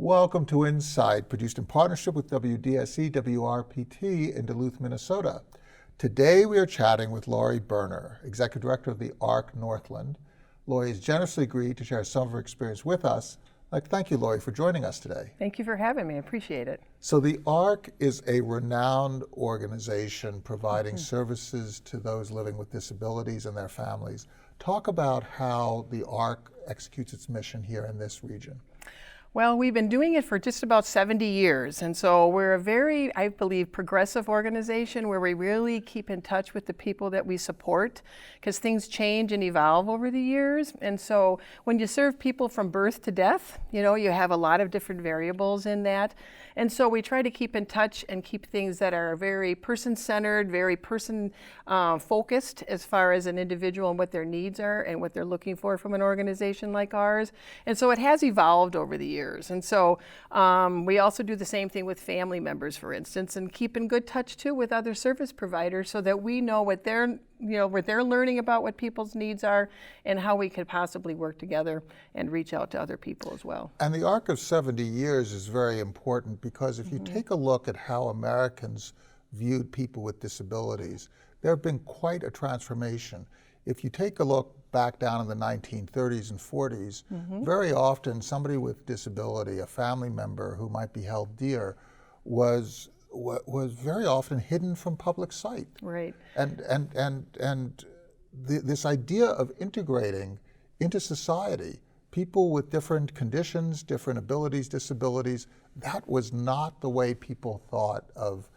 Welcome to Insight, produced in partnership with WDSE WRPT in Duluth, Minnesota. Today we are chatting with Laurie Berner, Executive Director of the Arc Northland. Laurie has generously agreed to share some of her experience with us. I'd like to thank you, Laurie, for joining us today. Thank you for having me. I appreciate it. So the Arc is a renowned organization providing services to those living with disabilities and their families. Talk about how the Arc executes its mission here in this region. Well, we've been doing it for just about 70 years, and so we're a very, I believe, progressive organization where we really keep in touch with the people that we support, because things change and evolve over the years. And so when you serve people from birth to death, you have a lot of different variables in that. And so we try to keep in touch and keep things that are very person-centered, very person-focused as far as an individual and what their needs are and what they're looking for from an organization like ours. And so it has evolved over the years. And so we also do the same thing with family members, for instance, and keep in good touch too with other service providers so that we know what they're learning about what people's needs are and how we could possibly work together and reach out to other people as well. And the arc of 70 years is very important because if you take a look at how Americans viewed people with disabilities, there have been quite a transformation. If you take a look back down in the 1930s and 40s, very often somebody with disability, a family member who might be held dear, was very often hidden from public sight. Right. And this idea of integrating into society people with different conditions, different abilities, disabilities, that was not the way people thought of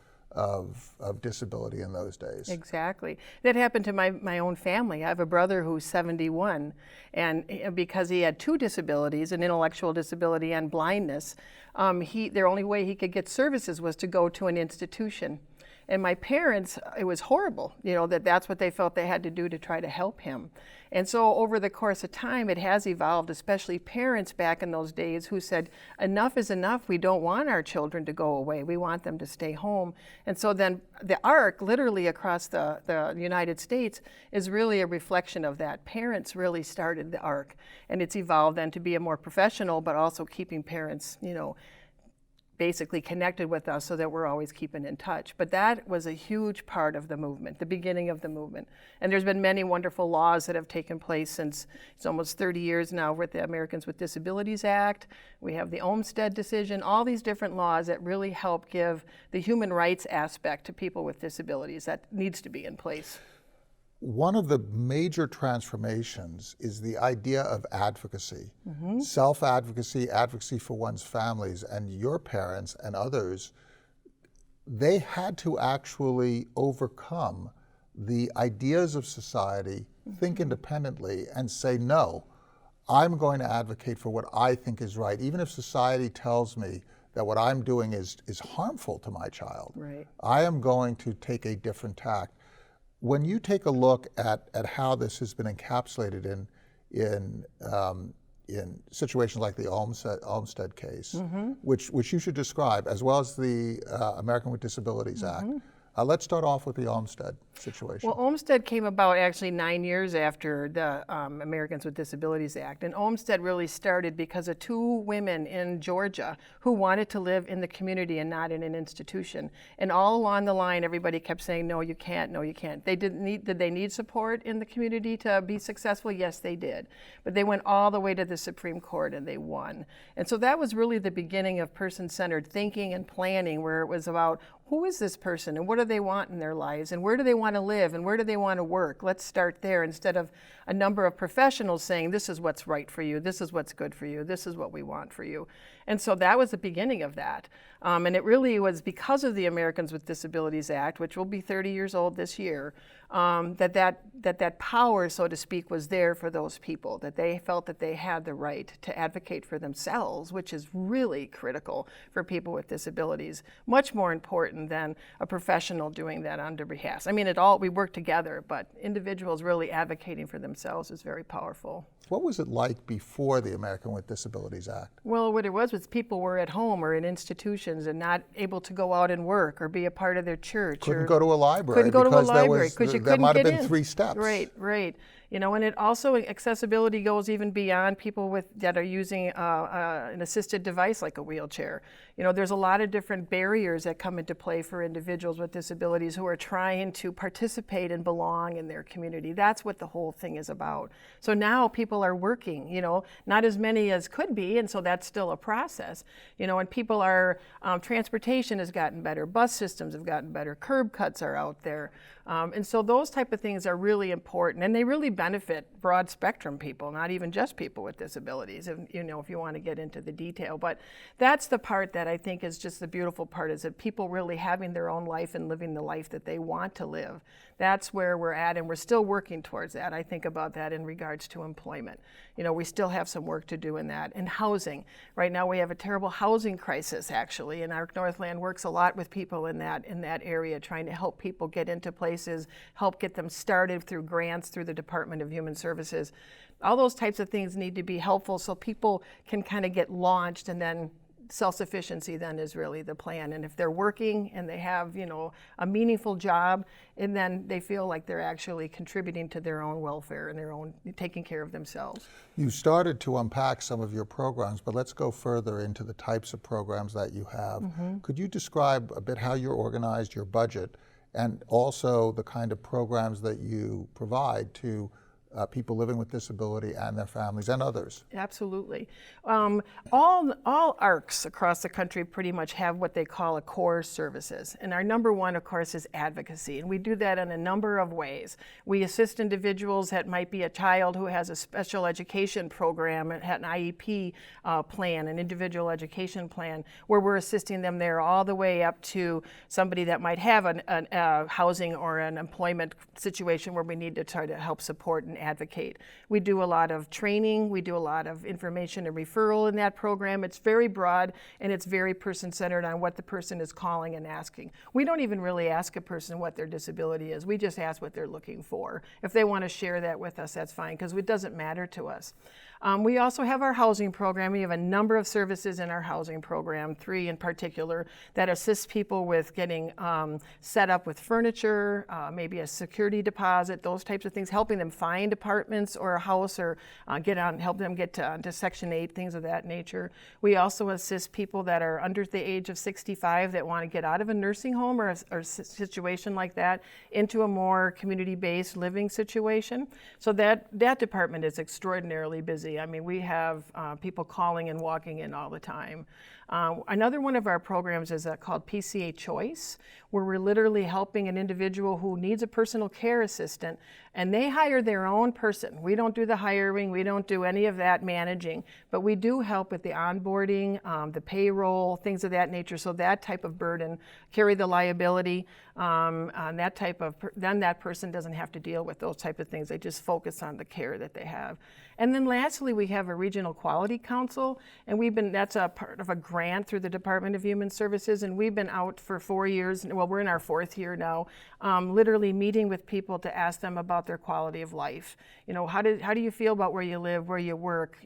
disability in those days. Exactly. That happened to my own family. I have a brother who's 71, and because he had two disabilities, an intellectual disability and blindness, the only way he could get services was to go to an institution. And my parents, it was horrible, that's what they felt they had to do to try to help him. And so over the course of time, it has evolved, especially parents back in those days who said, enough is enough. We don't want our children to go away. We want them to stay home. And so then the ARC, literally across the United States, is really a reflection of that. Parents really started the ARC, and it's evolved then to be a more professional, but also keeping parents, basically connected with us so that we're always keeping in touch. But that was a huge part of the movement, the beginning of the movement. And there's been many wonderful laws that have taken place since it's almost 30 years now with the Americans with Disabilities Act. We have the Olmstead decision, all these different laws that really help give the human rights aspect to people with disabilities that needs to be in place. One of the major transformations is the idea of advocacy, self-advocacy, advocacy for one's families, and your parents and others. They had to actually overcome the ideas of society, think independently, and say, no, I'm going to advocate for what I think is right, even if society tells me that what I'm doing is harmful to my child. Right. I am going to take a different tack. When you take a look at how this has been encapsulated in situations like the Olmstead case, which you should describe, as well as the American with Disabilities Act, let's start off with the Olmstead situation. Well, Olmstead came about actually 9 years after the Americans with Disabilities Act. And Olmstead really started because of two women in Georgia who wanted to live in the community and not in an institution. And all along the line, everybody kept saying, no, you can't, no, you can't. Did they need support in the community to be successful? Yes, they did. But they went all the way to the Supreme Court and they won. And so that was really the beginning of person-centered thinking and planning, where it was about who is this person and what do they want in their lives and where do they want to live and where do they want to work? Let's start there, instead of a number of professionals saying this is what's right for you, this is what's good for you, this is what we want for you. And so that was the beginning of that. And it really was because of the Americans with Disabilities Act, which will be 30 years old this year, that power, so to speak, was there for those people, that they felt that they had the right to advocate for themselves, which is really critical for people with disabilities, much more important than a professional doing that on their behalf. I mean, we work together, but individuals really advocating for themselves is very powerful. What was it like before the American with Disabilities Act? Well, what it was people were at home or in institutions and not able to go out and work or be a part of their church. Couldn't go to a library. Couldn't go to a library because you couldn't get in. That might have been 3 steps. Right. And it also, accessibility goes even beyond people that are using an assisted device like a wheelchair. There's a lot of different barriers that come into play for individuals with disabilities who are trying to participate and belong in their community. That's what the whole thing is about. So now people are working, not as many as could be, and so that's still a process. And people are, transportation has gotten better, bus systems have gotten better, curb cuts are out there. And so those type of things are really important, and they really benefit broad spectrum people, not even just people with disabilities, if you want to get into the detail. But that's the part that I think is just the beautiful part, is that people really having their own life and living the life that they want to live. That's where we're at, and we're still working towards that. I think about that in regards to employment. We still have some work to do in that. And housing. Right now we have a terrible housing crisis, actually, and Arc Northland works a lot with people in that area, trying to help people get into places, help get them started through grants through the Department of Human Services. All those types of things need to be helpful so people can kind of get launched, and then self-sufficiency then is really the plan. And if they're working and they have, a meaningful job, and then they feel like they're actually contributing to their own welfare and their own taking care of themselves. You started to unpack some of your programs, but let's go further into the types of programs that you have. Could you describe a bit how you're organized, your budget, and also the kind of programs that you provide to people living with disability and their families and others? Absolutely. All ARCs across the country pretty much have what they call a core services. And our number one, of course, is advocacy. And we do that in a number of ways. We assist individuals that might be a child who has a special education program, an IEP plan, an individual education plan, where we're assisting them there, all the way up to somebody that might have a housing or an employment situation where we need to try to help support and advocate. We do a lot of training, we do a lot of information and referral in that program. It's very broad, and it's very person-centered on what the person is calling and asking. We don't even really ask a person what their disability is. We just ask what they're looking for. If they want to share that with us, that's fine, because it doesn't matter to us. We also have our housing program. We have a number of services in our housing program, 3 in particular, that assist people with getting set up with furniture, maybe a security deposit, those types of things, helping them find apartments or a house, or help them get to Section 8, things of that nature. We also assist people that are under the age of 65 that want to get out of a nursing home or a situation like that into a more community-based living situation. So that department is extraordinarily busy. I mean, we have people calling and walking in all the time. Another one of our programs is called PCA Choice, where we're literally helping an individual who needs a personal care assistant, and they hire their own person. We don't do the hiring, we don't do any of that managing, but we do help with the onboarding, the payroll, things of that nature, so that type of burden, carry the liability, on that type of, then that person doesn't have to deal with those type of things. They just focus on the care that they have. And then lastly, we have a regional quality council, and that's a part of a grant through the Department of Human Services, and we've been out for 4 years, well, we're in our 4th year now, literally meeting with people to ask them about their quality of life. How do you feel about where you live, where you work?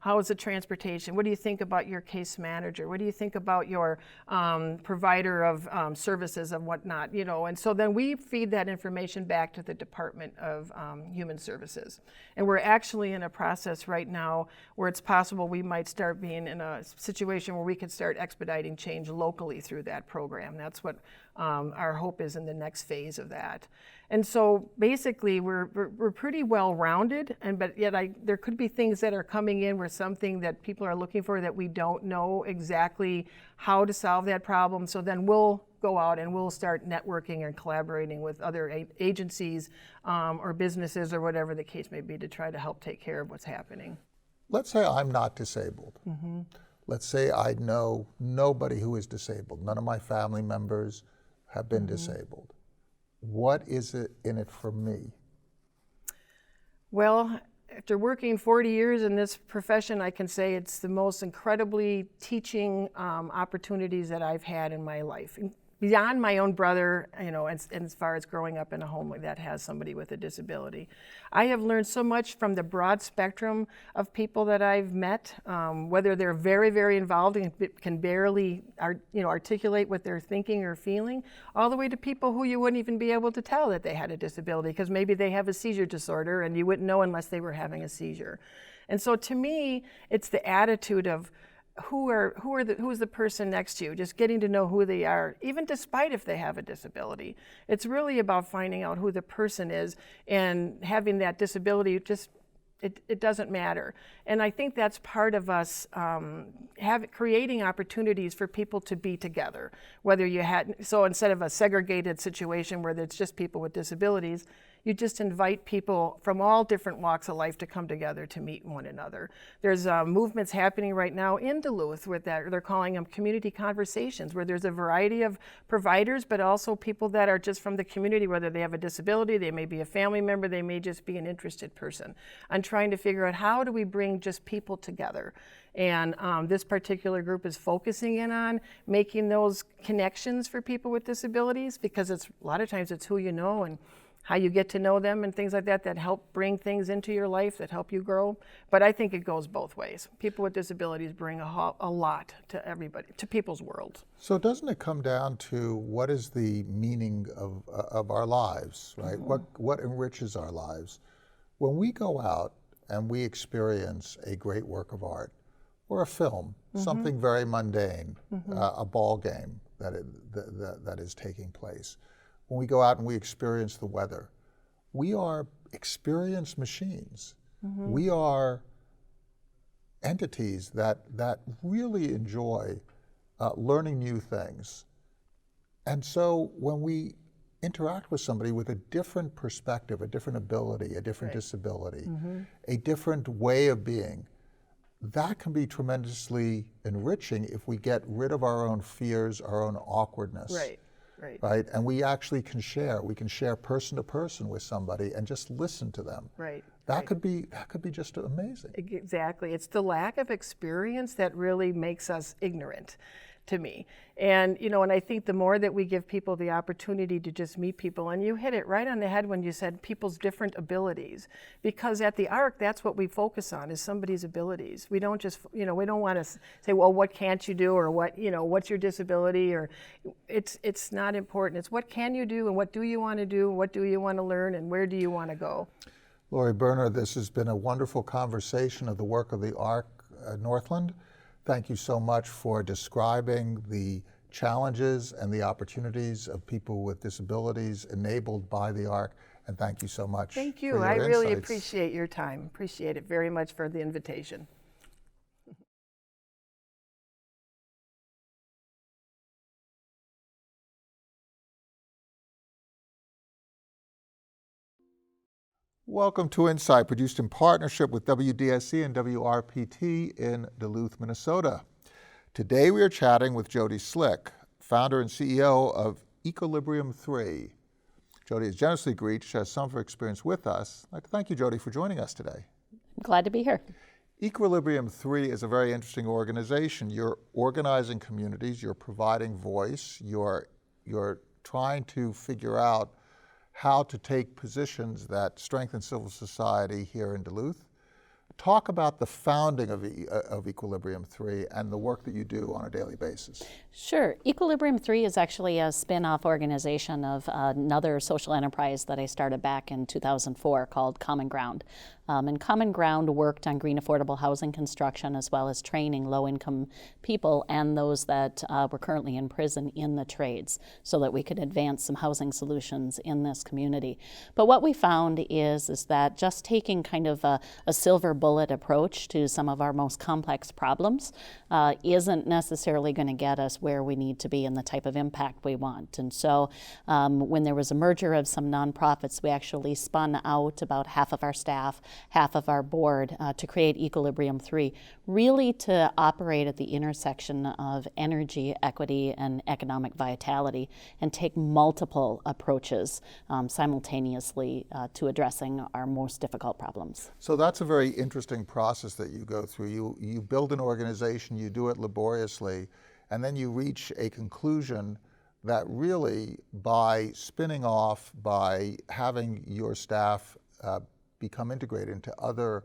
How is the transportation? What do you think about your case manager? What do you think about your provider of services and whatnot? And so then we feed that information back to the Department of Human Services. And we're actually in a process right now where it's possible we might start being in a situation where we could start expediting change locally through that program. That's what our hope is in the next phase of that. And so basically we're pretty well rounded, but yet there could be things that are coming in where something that people are looking for that we don't know exactly how to solve that problem. So then we'll go out and we'll start networking and collaborating with other agencies or businesses or whatever the case may be to try to help take care of what's happening. Let's say I'm not disabled. Let's say I know nobody who is disabled. None of my family members have been disabled. What is it in it for me? Well, after working 40 years in this profession, I can say it's the most incredibly teaching opportunities that I've had in my life. beyond my own brother, and as far as growing up in a home that has somebody with a disability. I have learned so much from the broad spectrum of people that I've met, whether they're very, very involved and can barely articulate what they're thinking or feeling, all the way to people who you wouldn't even be able to tell that they had a disability, because maybe they have a seizure disorder and you wouldn't know unless they were having a seizure. And so to me, it's the attitude of who's the person next to you, just getting to know who they are, even despite if they have a disability. It's really about finding out who the person is, and having that disability it doesn't matter. And I think that's part of us creating opportunities for people to be together. So instead of a segregated situation where it's just people with disabilities, you just invite people from all different walks of life to come together to meet one another. There's movements happening right now in Duluth with that. They're calling them community conversations, where there's a variety of providers, but also people that are just from the community, whether they have a disability, they may be a family member, they may just be an interested person, on trying to figure out how do we bring just people together. And this particular group is focusing in on making those connections for people with disabilities, because a lot of times it's who you know and how you get to know them and things like that help bring things into your life that help you grow. But I think it goes both ways. People with disabilities bring a lot to everybody, to people's worlds. So doesn't it come down to what is the meaning of our lives, right? Mm-hmm. What enriches our lives? When we go out and we experience a great work of art or a film, mm-hmm. something very mundane, mm-hmm. A ball game that is taking place, when we go out and we experience the weather, we are experience machines. Mm-hmm. We are entities that really enjoy learning new things. And so when we interact with somebody with a different perspective, a different ability, a different right. disability, mm-hmm. a different way of being, that can be tremendously enriching if we get rid of our own fears, our own awkwardness. Right. Right, and we actually can share. We can share person to person with somebody and just listen to them. Right. That could be just amazing. Exactly. It's the lack of experience that really makes us ignorant, to me. And and I think the more that we give people the opportunity to just meet people, and you hit it right on the head when you said people's different abilities, because at the ARC, that's what we focus on, is somebody's abilities. We don't just, we don't want to say, well, what can't you do, or what, what's your disability, or it's not important. It's what can you do, and what do you want to do, what do you want to learn, and where do you want to go? Laurie Berner, this has been a wonderful conversation of the work of the ARC Northland. Thank you so much for describing the challenges and the opportunities of people with disabilities enabled by the ARC, and thank you so much. Thank you. For your I really insights. Appreciate your time. Appreciate it very much for the invitation. Welcome to Insight, produced in partnership with WDSC and WRPT in Duluth, Minnesota. Today we are chatting with Jodi Slick, founder and CEO of Ecolibrium3. Jodi has generously agreed to share some of her experience with us. I'd like to thank you, Jodi, for joining us today. I'm glad to be here. Ecolibrium3 is a very interesting organization. You're organizing communities, you're providing voice, you're trying to figure out how to take positions that strengthen civil society here in Duluth. Talk about the founding of Ecolibrium3 and the work that you do on a daily basis. Sure. Ecolibrium3 is actually a spin-off organization of another social enterprise that I started back in 2004 called Common Ground. And Common Ground worked on green affordable housing construction as well as training low-income people and those that were currently in prison in the trades so that we could advance some housing solutions in this community. But what we found is that just taking kind of a silver bullet approach to some of our most complex problems isn't necessarily going to get us where we need to be and the type of impact we want. And so when there was a merger of some nonprofits, we actually spun out about half of our staff, half of our board to create Ecolibrium3, really to operate at the intersection of energy, equity, and economic vitality and take multiple approaches simultaneously to addressing our most difficult problems. So that's a very interesting process that you go through. You build an organization, you do it laboriously, and then you reach a conclusion that really by spinning off, by having your staff become integrated into other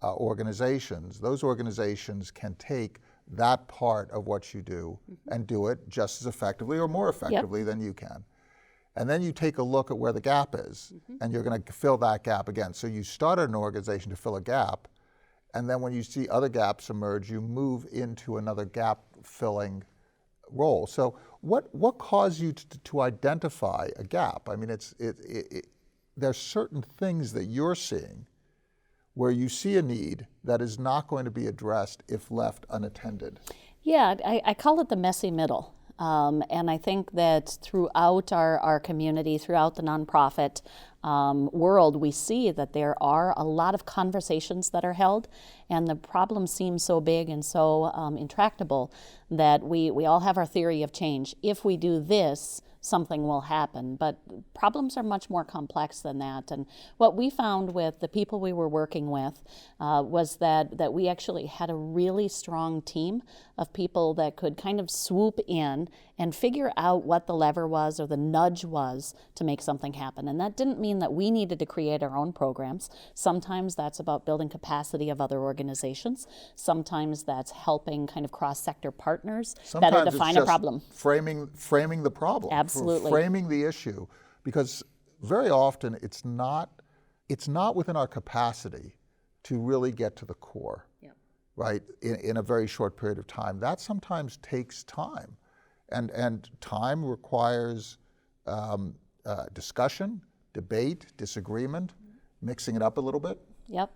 organizations, those organizations can take that part of what you do and do it just as effectively or more effectively than you can. And then you take a look at where the gap is, and you're going to fill that gap again. So you started an organization to fill a gap, and then when you see other gaps emerge, you move into another gap-filling role. So what caused you to identify a gap? I mean, there's certain things that you're seeing where you see a need that is not going to be addressed if left unattended. Yeah, I call it the messy middle. And I think that throughout our community, throughout the nonprofit world, we see that there are a lot of conversations that are held, and the problem seems so big and so intractable that we all have our theory of change. If we do this, something will happen. But problems are much more complex than that. And what we found with the people we were working with was that we actually had a really strong team of people that could kind of swoop in and figure out what the lever was or the nudge was to make something happen. And that didn't mean that we needed to create our own programs. Sometimes that's about building capacity of other organizations. Sometimes that's helping kind of cross-sector partners better define a problem. Framing the problem. Absolutely. Framing the issue. Because very often it's not within our capacity to really get to the core, right, in a very short period of time. That sometimes takes time. And time requires discussion, debate, disagreement, mixing it up a little bit. Yep.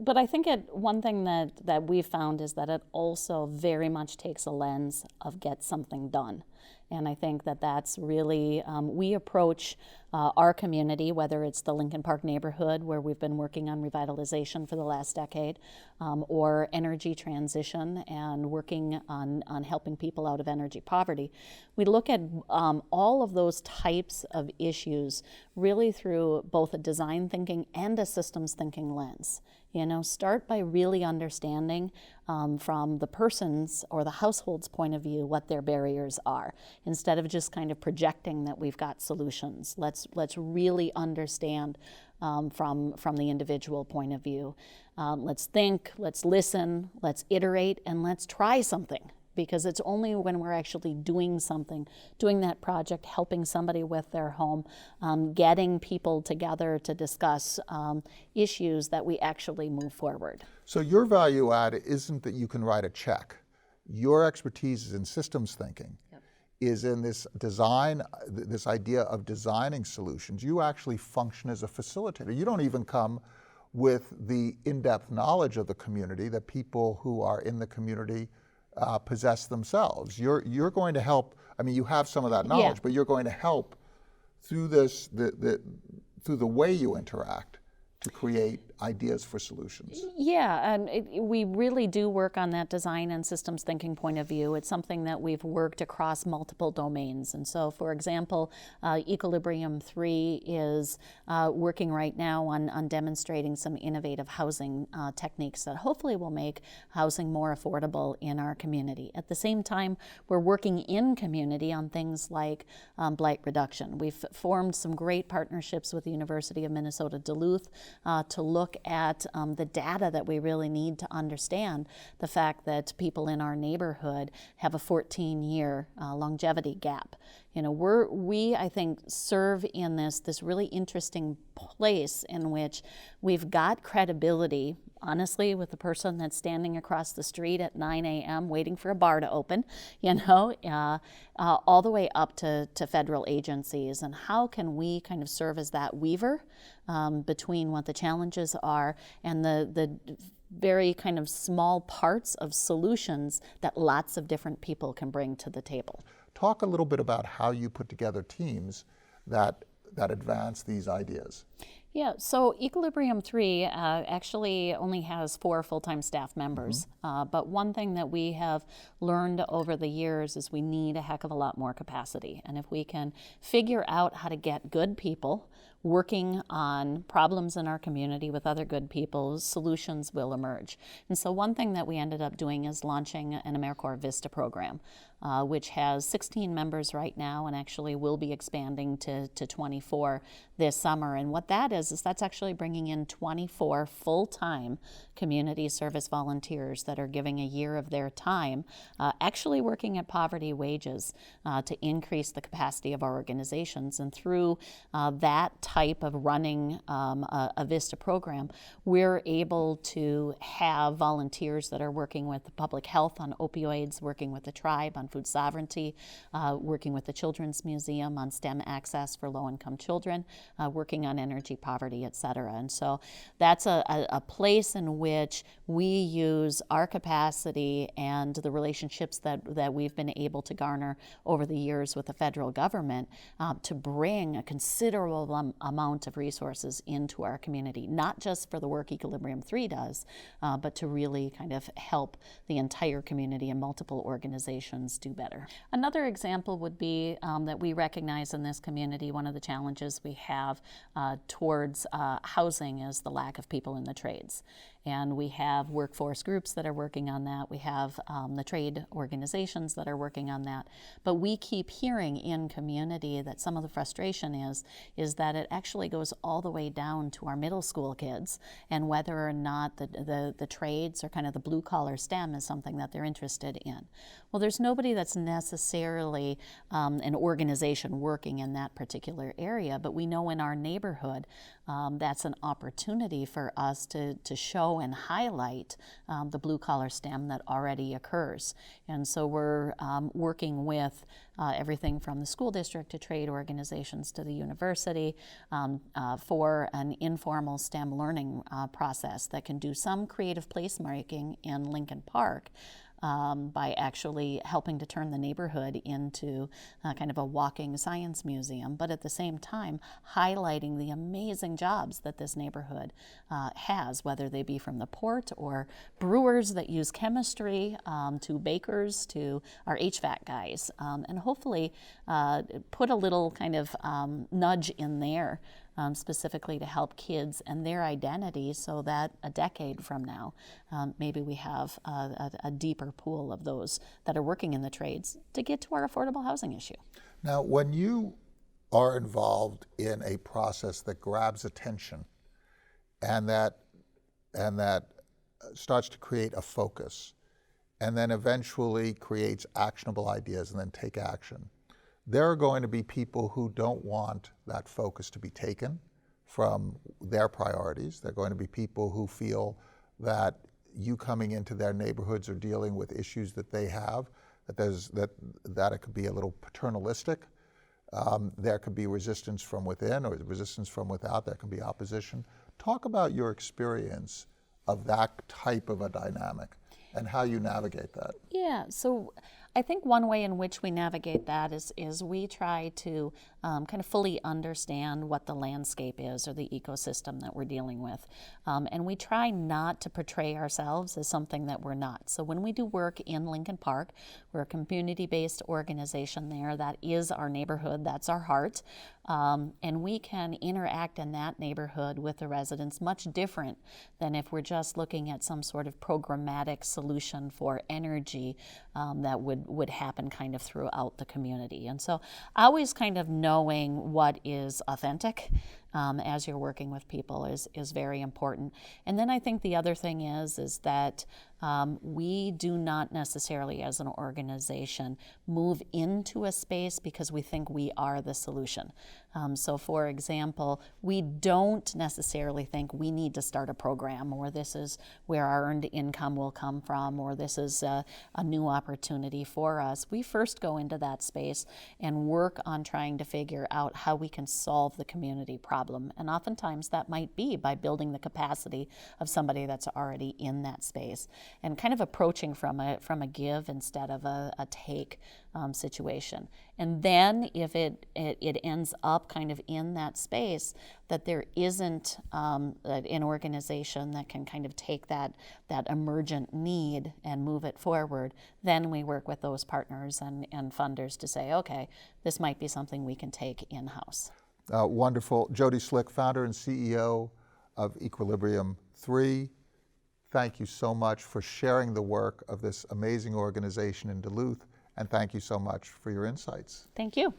But I think one thing that we've found is that it also very much takes a lens of get something done. And I think that's really, we approach our community, whether it's the Lincoln Park neighborhood, where we've been working on revitalization for the last decade, or energy transition and working on helping people out of energy poverty. We look at all of those types of issues really through both a design thinking and a systems thinking lens. Start by really understanding from the person's or the household's point of view what their barriers are, instead of just kind of projecting that we've got solutions. Let's really understand from the individual point of view. Let's think, let's listen, let's iterate, and let's try something. Because it's only when we're actually doing something, doing that project, helping somebody with their home, getting people together to discuss issues that we actually move forward. So your value add isn't that you can write a check. Your expertise is in systems thinking, is in this design, this idea of designing solutions. You actually function as a facilitator. You don't even come with the in-depth knowledge of the community that people who are in the community possess themselves. You're going to help. I mean, you have some of that knowledge, but you're going to help through this through the way you interact to create ideas for solutions. Yeah, and we really do work on that design and systems thinking point of view. It's something that we've worked across multiple domains. And so, for example, Ecolibrium3 is working right now on demonstrating some innovative housing techniques that hopefully will make housing more affordable in our community. At the same time, we're working in community on things like blight reduction. We've formed some great partnerships with the University of Minnesota Duluth to look at the data that we really need to understand the fact that people in our neighborhood have a 14-year longevity gap. We I think serve in this really interesting place in which we've got credibility, honestly, with the person that's standing across the street at 9 a.m. waiting for a bar to open, all the way up to federal agencies. And how can we kind of serve as that weaver between what the challenges are and the very kind of small parts of solutions that lots of different people can bring to the table. Talk a little bit about how you put together teams that advance these ideas. Yeah, so Ecolibrium3 actually only has 4 full-time staff members, but one thing that we have learned over the years is we need a heck of a lot more capacity. And if we can figure out how to get good people working on problems in our community with other good people, solutions will emerge. And so one thing that we ended up doing is launching an AmeriCorps Vista program, which has 16 members right now and actually will be expanding to 24 this summer. And what that is that's actually bringing in 24 full-time community service volunteers that are giving a year of their time actually working at poverty wages to increase the capacity of our organizations. And through that type of running a VISTA program, we're able to have volunteers that are working with the public health on opioids, working with the tribe on food sovereignty, working with the Children's Museum on STEM access for low-income children, working on energy poverty, et cetera. And so that's a place in which we use our capacity and the relationships that we've been able to garner over the years with the federal government to bring a considerable amount of resources into our community, not just for the work Ecolibrium3 does, but to really kind of help the entire community and multiple organizations do better. Another example would be that we recognize in this community one of the challenges we have towards housing is the lack of people in the trades. And we have workforce groups that are working on that. We have the trade organizations that are working on that. But we keep hearing in community that some of the frustration is that it actually goes all the way down to our middle school kids, and whether or not the trades or kind of the blue collar STEM is something that they're interested in. Well, there's nobody that's necessarily an organization working in that particular area, but we know in our neighborhood that's an opportunity for us to show and highlight the blue-collar STEM that already occurs. And so we're working with everything from the school district to trade organizations to the university for an informal STEM learning process that can do some creative placemaking in Lincoln Park by actually helping to turn the neighborhood into kind of a walking science museum, but at the same time highlighting the amazing jobs that this neighborhood has, whether they be from the port or brewers that use chemistry to bakers to our HVAC guys, and hopefully put a little kind of nudge in there specifically to help kids and their identity so that a decade from now, maybe we have a deeper pool of those that are working in the trades to get to our affordable housing issue. Now, when you are involved in a process that grabs attention and that starts to create a focus and then eventually creates actionable ideas and then take action, there are going to be people who don't want that focus to be taken from their priorities. There are going to be people who feel that you coming into their neighborhoods or dealing with issues that they have, that it could be a little paternalistic. There could be resistance from within or resistance from without. There can be opposition. Talk about your experience of that type of a dynamic and how you navigate that. Yeah, so I think one way in which we navigate that is we try to kind of fully understand what the landscape is or the ecosystem that we're dealing with. And we try not to portray ourselves as something that we're not. So when we do work in Lincoln Park, we're a community-based organization there. That is our neighborhood, that's our heart. And we can interact in that neighborhood with the residents much different than if we're just looking at some sort of programmatic solution for energy that would happen kind of throughout the community. And so always kind of knowing what is authentic as you're working with people is very important. And then I think the other thing is that we do not necessarily as an organization move into a space because we think we are the solution. So for example, we don't necessarily think we need to start a program, or this is where our earned income will come from, or this is a new opportunity for us. We first go into that space and work on trying to figure out how we can solve the community problem. And oftentimes that might be by building the capacity of somebody that's already in that space and kind of approaching from a give instead of a take situation. And then if it ends up kind of in that space, that there isn't an organization that can kind of take that emergent need and move it forward, then we work with those partners and funders to say, okay, this might be something we can take in-house. Wonderful. Jodi Slick, founder and CEO of Ecolibrium3. Thank you so much for sharing the work of this amazing organization in Duluth And thank you so much for your insights. Thank you.